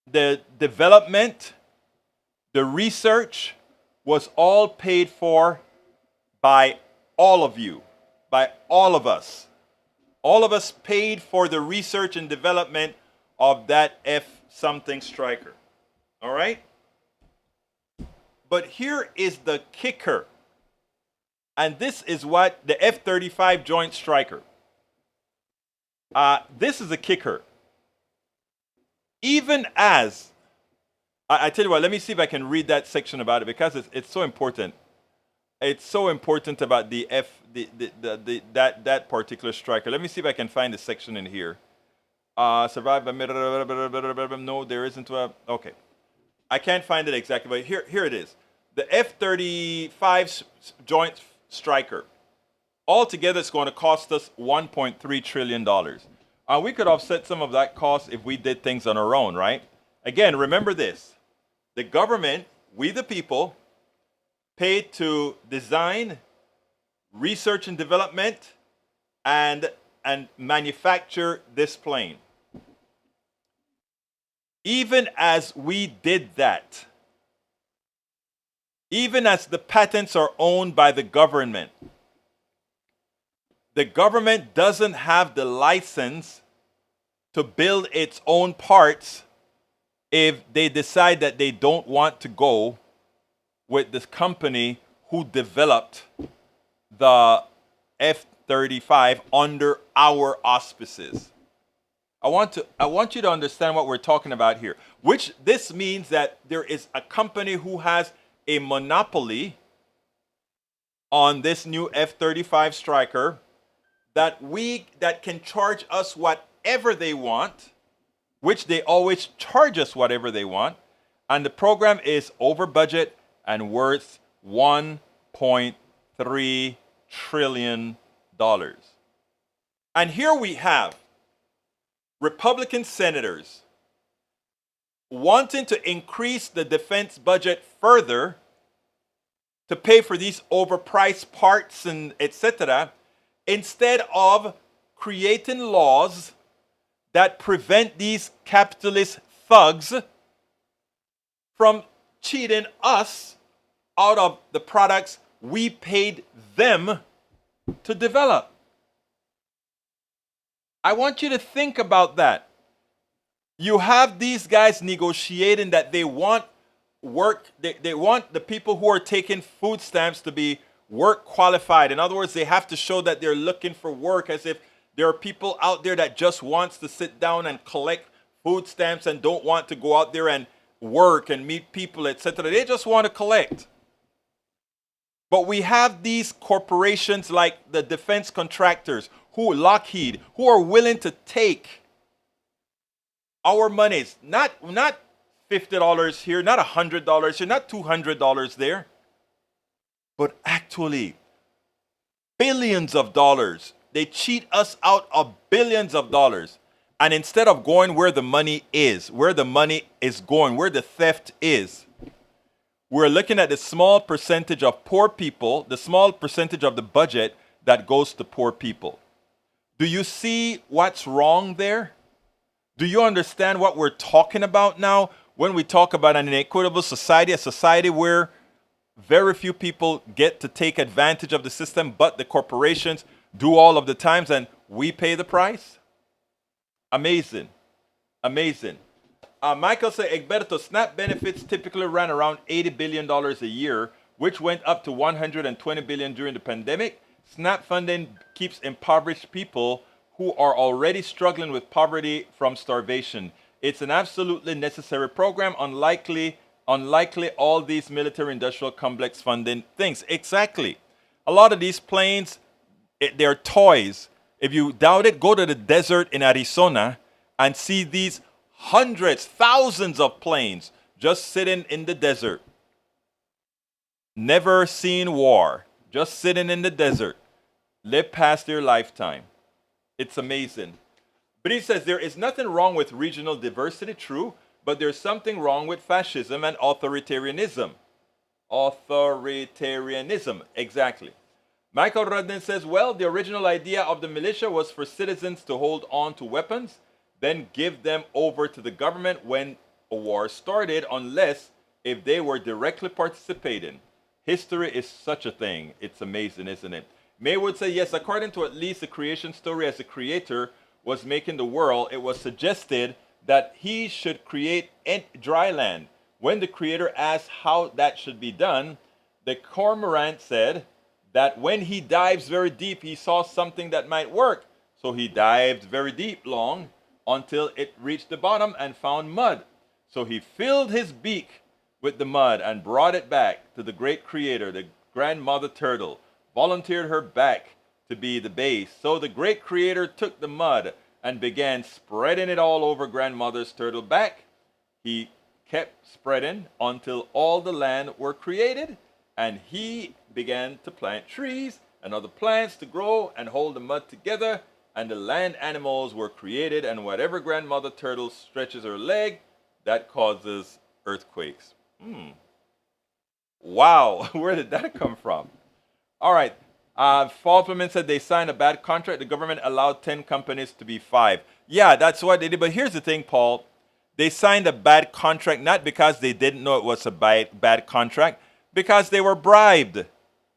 the development, the research was all paid for by all of you, by all of us. All of us paid for the research and development of that F-something Striker. All right? But here is the kicker. And this is what the F-35 Joint Striker. This is the kicker. Even as, I tell you what, let me see if I can read that section about it because it's so important. It's so important about that particular striker. Let me see if I can find the section in here. Survive by no, there isn't a. Okay, I can't find it exactly, but here it is. The F-35 Joint Striker. Altogether, it's going to cost us $1.3 trillion. We could offset some of that cost if we did things on our own, right? Again, remember this. The government, we the people, paid to design, research and development, and manufacture this plane. Even as we did that, even as the patents are owned by the government doesn't have the license to build its own parts if they decide that they don't want to go with this company who developed the F-35 under our auspices. I want you to understand what we're talking about here. Which this means that there is a company who has a monopoly on this new F-35 Striker that can charge us whatever they want, which they always charge us whatever they want, and the program is over budget and worth $1.3 trillion. And here we have Republican senators wanting to increase the defense budget further to pay for these overpriced parts and etc., instead of creating laws that prevent these capitalist thugs from cheating us out of the products we paid them to develop. I want you to think about that. You have these guys negotiating that they want work, they want the people who are taking food stamps to be work qualified. In other words, they have to show that they're looking for work, as if there are people out there that just wants to sit down and collect food stamps and don't want to go out there and work and meet people, etc. They just want to collect. But we have these corporations like the defense contractors, Lockheed, who are willing to take our monies, not $50 here, not $100 here, not $200 there, but actually billions of dollars. They cheat us out of billions of dollars. And instead of going where the money is going, where the theft is, we're looking at the small percentage of poor people, the small percentage of the budget that goes to poor people. Do you see what's wrong there? Do you understand what we're talking about now when we talk about an inequitable society, a society where very few people get to take advantage of the system, but the corporations do all of the times and we pay the price? Amazing. Amazing. Michael said, Egberto, SNAP benefits typically ran around $80 billion a year, which went up to $120 billion during the pandemic. SNAP funding keeps impoverished people who are already struggling with poverty from starvation. It's an absolutely necessary program, unlikely all these military-industrial complex funding things. Exactly. A lot of these planes, they're toys. If you doubt it, go to the desert in Arizona and see these hundreds, thousands of planes just sitting in the desert. Never seen war, just sitting in the desert. Live past their lifetime. It's amazing. But he says there is nothing wrong with regional diversity, true, but there's something wrong with fascism and authoritarianism. Authoritarianism, exactly. Michael Rudden says, well, the original idea of the militia was for citizens to hold on to weapons, then give them over to the government when a war started, unless if they were directly participating. History is such a thing. It's amazing, isn't it? Maywood said, yes, according to at least the creation story, as the creator was making the world, it was suggested that he should create dry land. When the creator asked how that should be done, the cormorant said that when he dives very deep, he saw something that might work. So he dived very deep long until it reached the bottom and found mud. So he filled his beak with the mud and brought it back to the great creator, the grandmother turtle, volunteered her back to be the base. So the great creator took the mud and began spreading it all over grandmother's turtle back. He kept spreading until all the land were created, and he began to plant trees and other plants to grow and hold the mud together, and the land animals were created, and whatever grandmother turtle stretches her leg, that causes earthquakes. Wow, where did that come from? All right. Falterman said they signed a bad contract. The government allowed 10 companies to be 5. Yeah, that's what they did. But here's the thing, Paul. They signed a bad contract not because they didn't know it was a bad contract, because they were bribed.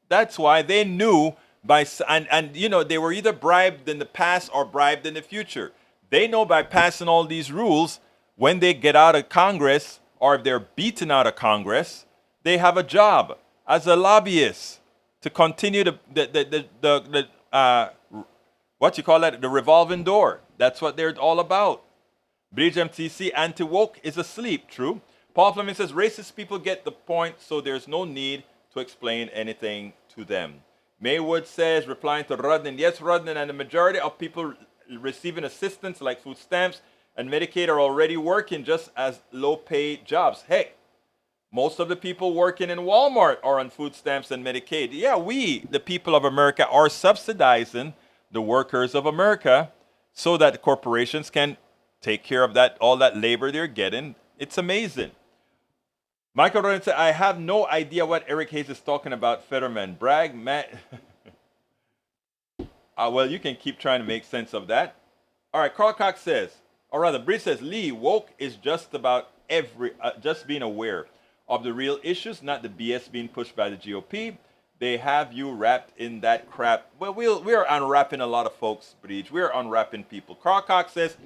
That's why they knew and you know, they were either bribed in the past or bribed in the future. They know by passing all these rules, when they get out of Congress or if they're beaten out of Congress, they have a job. as a lobbyist to continue the what you call that, the revolving door. That's what they're all about. Bridge MTC anti-woke is asleep. True. Paul Fleming says racist people get the point, so there's no need to explain anything to them. Maywood says, replying to Rudnin, yes, Rudnin, and the majority of people receiving assistance like food stamps and Medicaid are already working just as low-paid jobs. Hey, most of the people working in Walmart are on food stamps and Medicaid. Yeah, we, the people of America, are subsidizing the workers of America so that corporations can take care of that, all that labor they're getting. It's amazing. Michael Rodin said, I have no idea what Eric Hayes is talking about, Fetterman. Bragg, Matt. Well, you can keep trying to make sense of that. All right, Carl Cox says, or rather, Bree says, Lee, woke is just about just being aware of the real issues, not the BS being pushed by the GOP. They have you wrapped in that crap. Well, we're unwrapping a lot of folks, Breach. We're unwrapping people. Carl Cox says,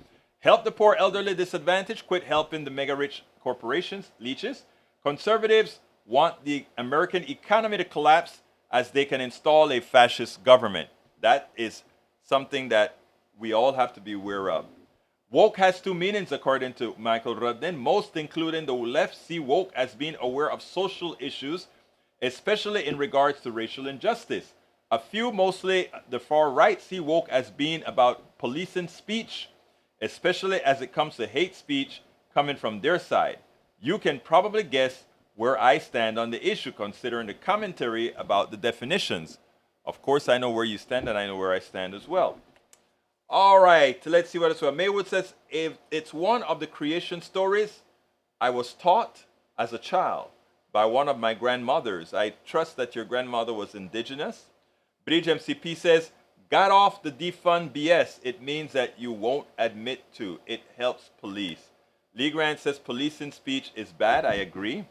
help the poor elderly disadvantaged, quit helping the mega-rich corporations, leeches. Conservatives want the American economy to collapse as they can install a fascist government. That is something that we all have to be aware of. Woke has two meanings, according to Michael Rudden. Most, including the left, see woke as being aware of social issues, especially in regards to racial injustice. A few, mostly the far right, see woke as being about policing speech, especially as it comes to hate speech coming from their side. You can probably guess where I stand on the issue, considering the commentary about the definitions. Of course, I know where you stand, and I know where I stand as well. All right, let's see what else. Maywood says, if it's one of the creation stories I was taught as a child by one of my grandmothers. I trust that your grandmother was indigenous. Bridge MCP says, got off the defund BS. It means that you won't admit to. It helps police. Lee Grant says policing speech is bad. I agree.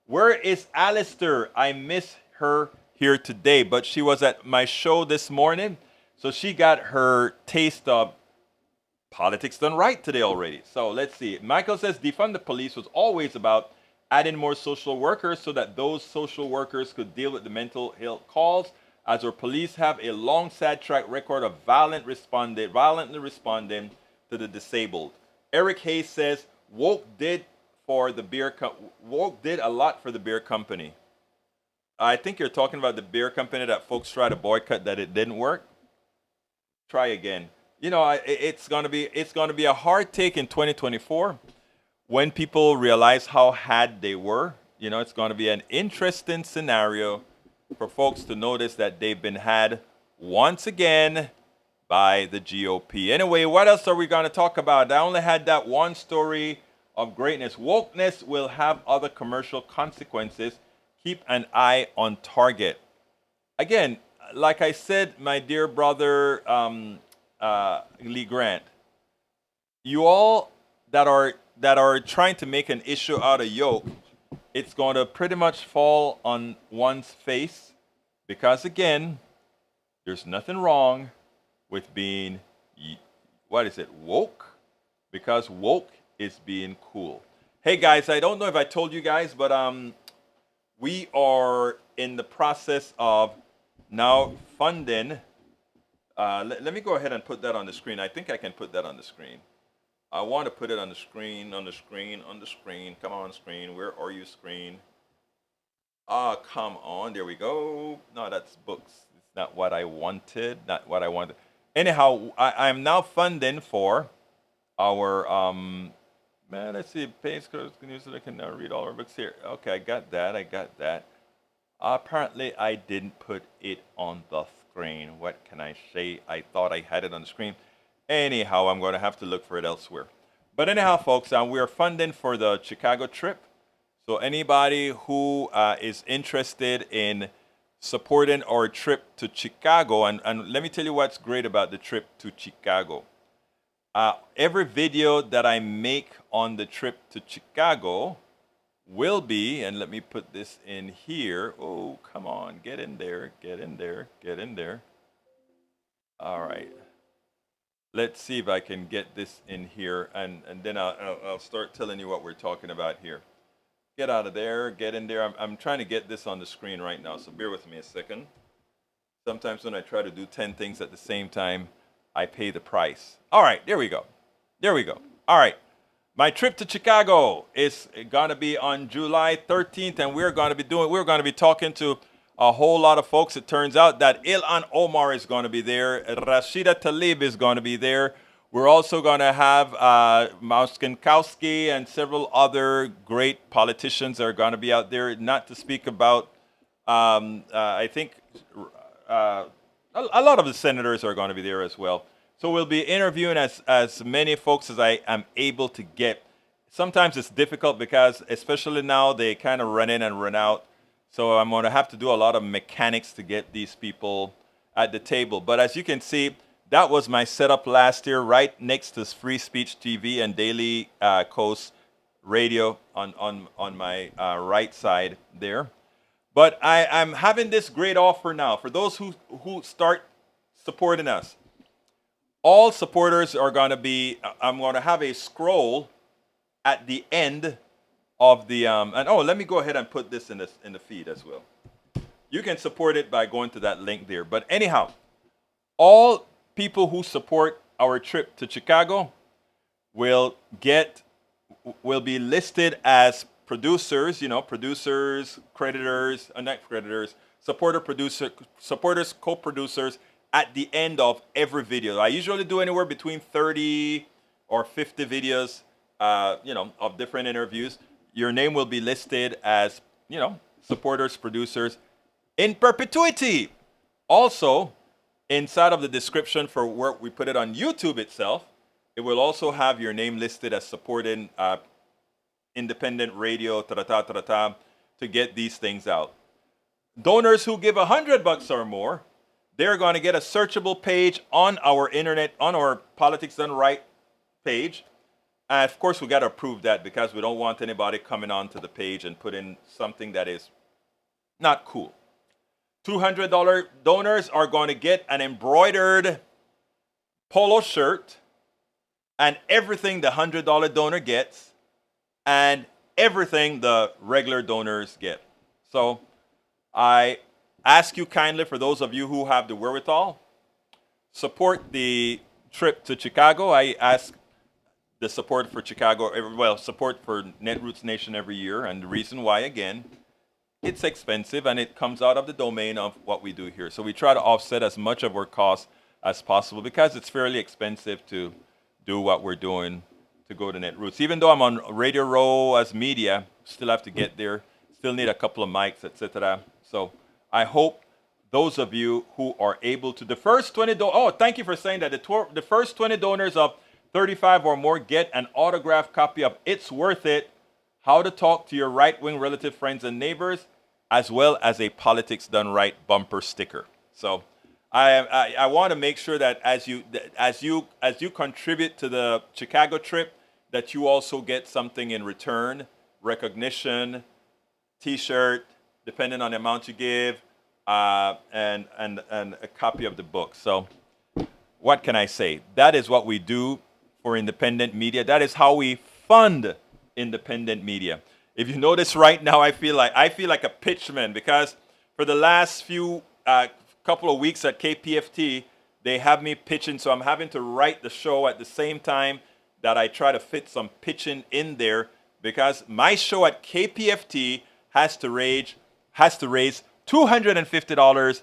Where is Alistair? I miss her here today, but she was at my show this morning, so she got her taste of politics done right today already. So let's see. Michael says defund the police was always about adding more social workers so that those social workers could deal with the mental health calls, as our police have a long, sad track record of violently responding to the disabled. Eric Hayes says, woke did a lot for the beer company. I think you're talking about the beer company that folks try to boycott, that it didn't work. Try again. You know, it's gonna be a hard take in 2024 when people realize how had they were. You know, it's gonna be an interesting scenario for folks to notice that they've been had once again by the GOP. Anyway, what else are we going to talk about? I only had that one story of greatness. Wokeness will have other commercial consequences. Keep an eye on Target. Again, like I said, my dear brother Lee Grant, you all that are trying to make an issue out of yoke, it's going to pretty much fall on one's face, because again, there's nothing wrong with being, woke? Because woke is being cool. Hey guys, I don't know if I told you guys, but we are in the process of now funding. Let me go ahead and put that on the screen. I think I can put that on the screen. I want to put it on the screen, on the screen, on the screen. Come on, screen. Where are you, screen? Come on. There we go. No, that's books. It's not what I wanted. Not what I wanted. Anyhow, I'm now funding for our, let's see. Page codes can use it. I can now read all our books here. Okay, I got that. Apparently, I didn't put it on the screen. What can I say? I thought I had it on the screen. Anyhow, I'm going to have to look for it elsewhere. But anyhow, folks, we are funding for the Chicago trip. So anybody who is interested in supporting our trip to Chicago, and let me tell you what's great about the trip to Chicago. Every video that I make on the trip to Chicago will be, and let me put this in here. Oh, come on, get in there. All right. Let's see if I can get this in here, and then I'll start telling you what we're talking about here. Get out of there. Get in there. I'm trying to get this on the screen right now, so bear with me a second. Sometimes when I try to do 10 things at the same time, I pay the price. All right, there we go. There we go. All right. My trip to Chicago is going to be on July 13th, and we're going to be talking to a whole lot of folks. It turns out that Ilhan Omar is going to be there. Rashida Tlaib is going to be there. We're also going to have Mauskinkowski and several other great politicians that are going to be out there, not to speak about, I think, a lot of the senators are going to be there as well. So we'll be interviewing as many folks as I am able to get. Sometimes it's difficult because, especially now, they kind of run in and run out. So I'm going to have to do a lot of mechanics to get these people at the table. But as you can see, that was my setup last year, right next to Free Speech TV and Daily Coast Radio on my right side there. But I'm having this great offer now for those who start supporting us. All supporters are going to be, I'm going to have a scroll at the end of the, and oh, let me go ahead and put this in the feed as well. You can support it by going to that link there. But anyhow, all people who support our trip to Chicago will be listed as producers, producers, creditors, not creditors, supporters, co-producers, at the end of every video. I usually do anywhere between 30 or 50 videos, of different interviews. Your name will be listed as, supporters, producers in perpetuity. Also, inside of the description for where we put it on YouTube itself, it will also have your name listed as supporting independent radio, to get these things out. Donors who give $100 or more, they're going to get a searchable page on our internet, on our Politics Done Right page. And of course, we got to approve that because we don't want anybody coming onto the page and putting something that is not cool. $200 donors are going to get an embroidered polo shirt and everything the $100 donor gets and everything the regular donors get. So I ask you kindly, for those of you who have the wherewithal, support the trip to Chicago. I ask the support for Chicago, support for Netroots Nation every year. And the reason why, again, it's expensive and it comes out of the domain of what we do here. So we try to offset as much of our costs as possible because it's fairly expensive to do what we're doing to go to Netroots. Even though I'm on Radio Row as media, still have to get there, still need a couple of mics, etc. So I hope those of you who are able to, the first 20, thank you for saying that. The first 20 donors of 35 or more get an autographed copy of It's Worth It, How to Talk to Your Right-Wing Relative Friends and Neighbors, as well as a Politics Done Right bumper sticker. So I want to make sure that as you contribute to the Chicago trip, that you also get something in return, recognition, T-shirt, depending on the amount you give, and a copy of the book. So what can I say? That is what we do for independent media. That is how we fund independent media. If you notice right now, I feel like a pitchman because for the last few couple of weeks at KPFT, they have me pitching, so I'm having to write the show at the same time that I try to fit some pitching in there because my show at KPFT has to raise $250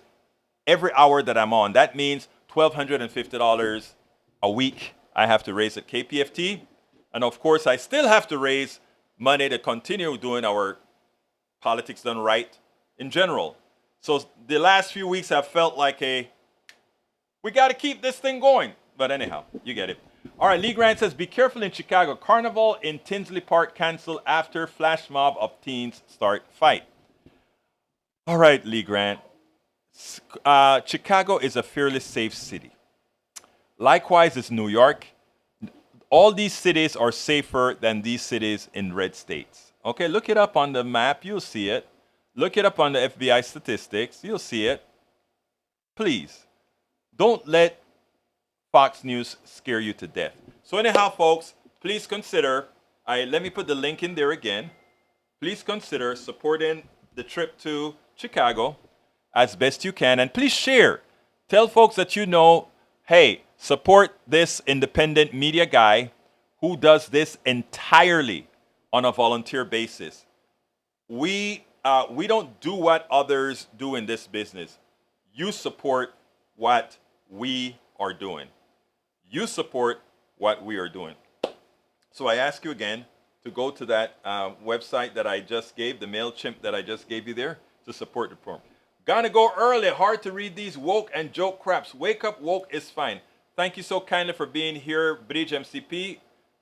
every hour that I'm on. That means $1,250 a week I have to raise at KPFT. And of course, I still have to raise money to continue doing our Politics Done Right in general. So the last few weeks have felt like we got to keep this thing going. But anyhow, you get it. All right, Lee Grant says, be careful in Chicago. Carnival in Tinsley Park canceled after flash mob of teens start fight. All right, Lee Grant. Chicago is a fairly safe city. Likewise is New York. All these cities are safer than these cities in red states. Okay, look it up on the map. You'll see it. Look it up on the FBI statistics. You'll see it. Please, don't let Fox News scare you to death. So anyhow, folks, please consider. Let me put the link in there again. please consider supporting the trip to Chicago as best you can. And please share. Tell folks that you know, hey, support this independent media guy who does this entirely on a volunteer basis. We don't do what others do in this business. You support what we are doing. You support what we are doing. So I ask you again to go to that website that I just gave, the MailChimp that I just gave you there, to support the program. Gonna go early. Hard to read these woke and joke craps. Wake up, woke is fine. Thank you so kindly for being here, Bridge MCP.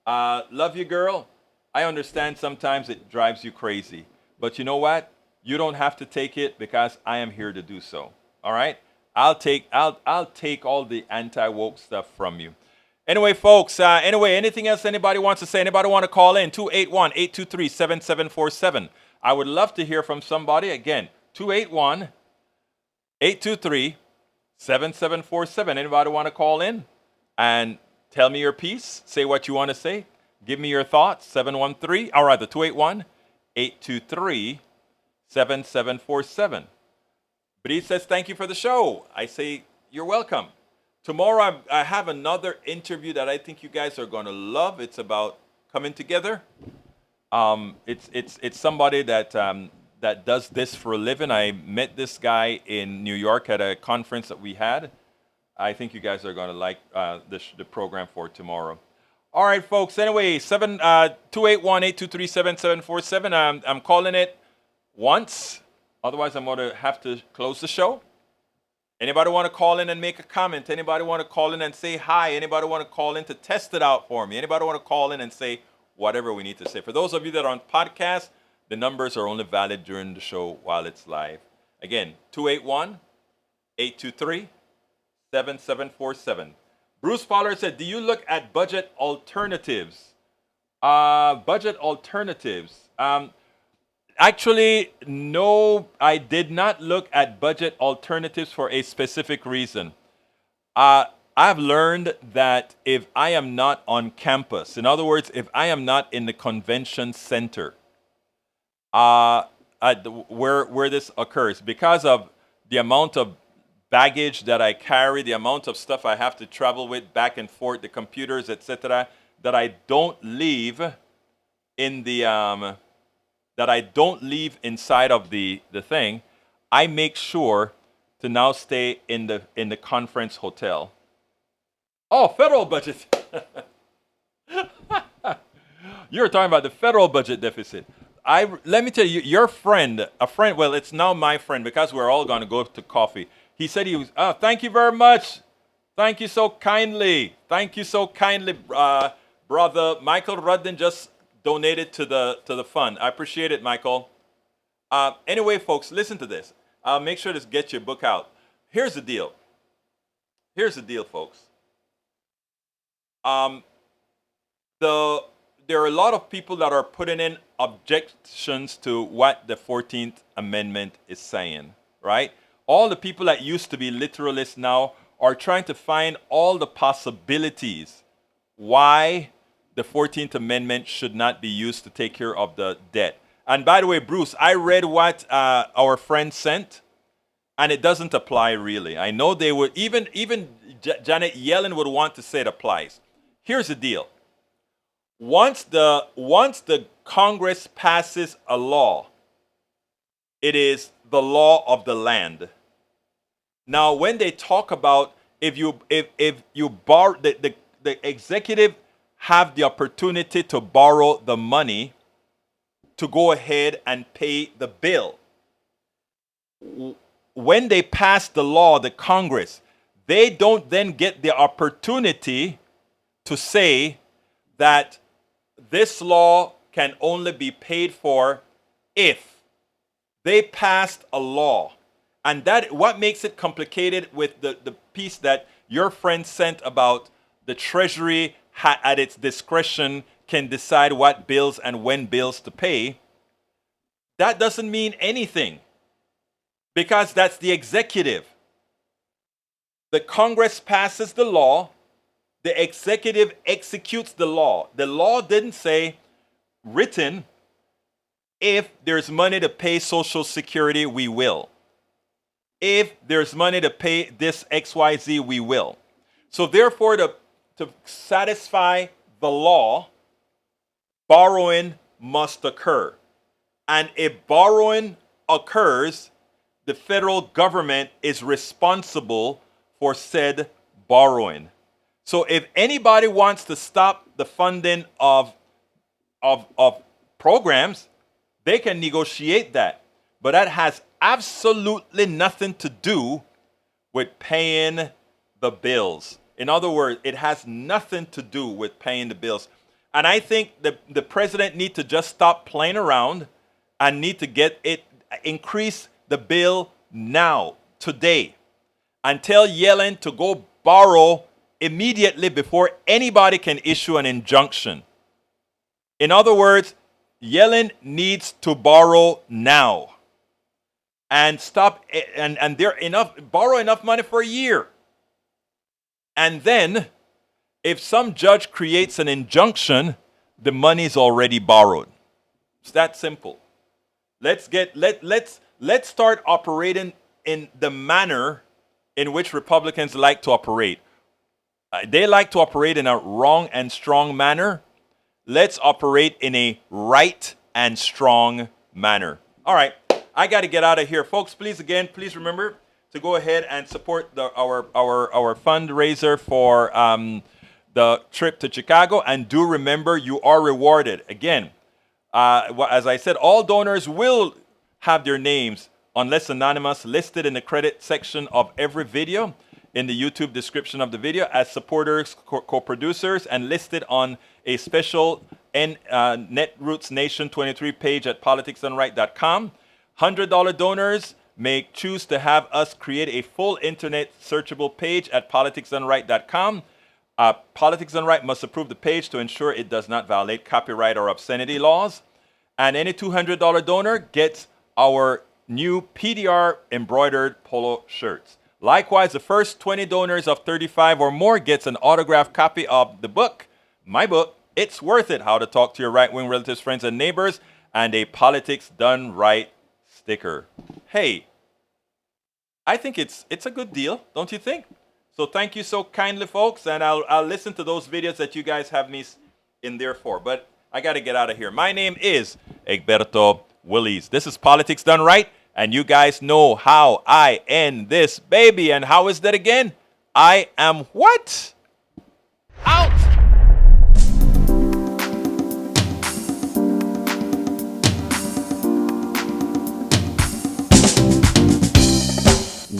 Love you, girl. I understand sometimes it drives you crazy. But you know what? You don't have to take it because I am here to do so. All right? I'll take all the anti-woke stuff from you. Anyway, folks, anything else anybody wants to say? Anybody want to call in? 281-823-7747. I would love to hear from somebody. Again, 281-823-7747. Anybody want to call in and tell me your piece? Say what you want to say. Give me your thoughts. 713, or rather 281-823-7747. But he says, thank you for the show. I say, you're welcome. Tomorrow I have another interview that I think you guys are going to love. It's about coming together. It's somebody that does this for a living. I met this guy in New York at a conference that we had. I think you guys are going to like the program for tomorrow. All right, folks. Anyway, 281-823-7747. I'm calling it once. Otherwise, I'm going to have to close the show. Anybody want to call in and make a comment? Anybody want to call in and say hi? Anybody want to call in to test it out for me? Anybody want to call in and say whatever we need to say? For those of you that are on podcast, the numbers are only valid during the show while it's live. Again, 281-823-7747. Bruce Pollard said, do you look at budget alternatives? Budget alternatives. Actually, no, I did not look at budget alternatives for a specific reason. I've learned that if I am not on campus, in other words, if I am not in the convention center, where this occurs, because of the amount of baggage that I carry, the amount of stuff I have to travel with back and forth, the computers, etc., that I don't leave in the that I don't leave inside of the thing, I make sure to now stay in the conference hotel. Oh, federal budget. You're talking about the federal budget deficit. Let me tell you, a friend, well, it's now my friend because we're all going to go to coffee. He said he was, thank you very much. Thank you so kindly. Thank you so kindly, brother. Michael Rudden just donated to the fund. I appreciate it, Michael. Anyway, folks, listen to this. Make sure to get your book out. Here's the deal. Here's the deal, folks. There are a lot of people that are putting in objections to what the 14th Amendment is saying, right? All the people that used to be literalists now are trying to find all the possibilities why the 14th Amendment should not be used to take care of the debt. And by the way, Bruce, I read what our friend sent, and it doesn't apply really. I know they would, even Janet Yellen would want to say it applies. Here's the deal. Once the Congress passes a law, it is the law of the land. Now, when they talk about if you borrow, the executive have the opportunity to borrow the money to go ahead and pay the bill. When they pass the law, the Congress, they don't then get the opportunity to say that this law can only be paid for if they passed a law. And that what makes it complicated with the piece that your friend sent about the Treasury at its discretion can decide what bills and when bills to pay. That doesn't mean anything because that's the executive. The Congress passes the law. The executive executes the law. The law didn't say written If there's money to pay Social Security, we will. If there's money to pay this XYZ, we will. So therefore, to satisfy the law, borrowing must occur. And if borrowing occurs, the federal government is responsible for said borrowing. So if anybody wants to stop the funding of programs, they can negotiate that. But that has absolutely nothing to do with paying the bills. In other words, it has nothing to do with paying the bills. And I think the president need to just stop playing around and need to increase the bill now, today, and tell Yellen to go borrow immediately before anybody can issue an injunction. In other words, Yellen needs to borrow now and borrow enough money for a year. And then if some judge creates an injunction, the money's already borrowed. It's that simple. Let's start operating in the manner in which Republicans like to operate. They like to operate in a wrong and strong manner. Let's operate in a right and strong manner. All right, I got to get out of here, folks. Please remember to go ahead and support our fundraiser for the trip to Chicago, and do remember you are rewarded. Again, as I said, all donors will have their names, unless anonymous, listed in the credit section of every video, in the YouTube description of the video, as supporters, co-producers, and listed on a special Netroots Nation 23 page at politicsdoneright.com. $100 donors may choose to have us create a full internet searchable page at politicsdoneright.com. Politics Done Right must approve the page to ensure it does not violate copyright or obscenity laws. And any $200 donor gets our new PDR embroidered polo shirts. Likewise, the first 20 donors of 35 or more gets an autographed copy of the book, my book, It's Worth It, How to Talk to Your Right-Wing Relatives, Friends, and Neighbors, and a Politics Done Right sticker. Hey, I think it's a good deal, don't you think? So thank you so kindly, folks, and I'll listen to those videos that you guys have me in there for. But I got to get out of here. My name is Egberto Willies. This is Politics Done Right, and you guys know how I end this baby. And how is that again? I am what? Out!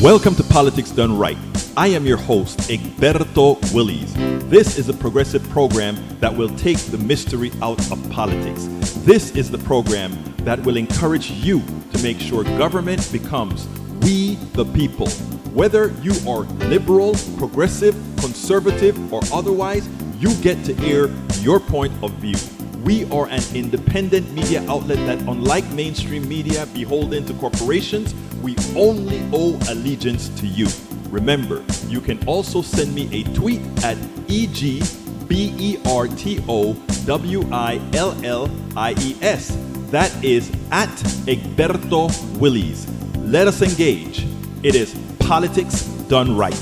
Welcome to Politics Done Right. I am your host, Egberto Willies. This is a progressive program that will take the mystery out of politics. This is the program that will encourage you to make sure government becomes we the people. Whether you are liberal, progressive, conservative, or otherwise, you get to air your point of view. We are an independent media outlet that, unlike mainstream media beholden to corporations, we only owe allegiance to you. Remember, you can also send me a tweet at EGBERTOWILLIES. That is at Egberto Willies. Let us engage. It is Politics Done Right.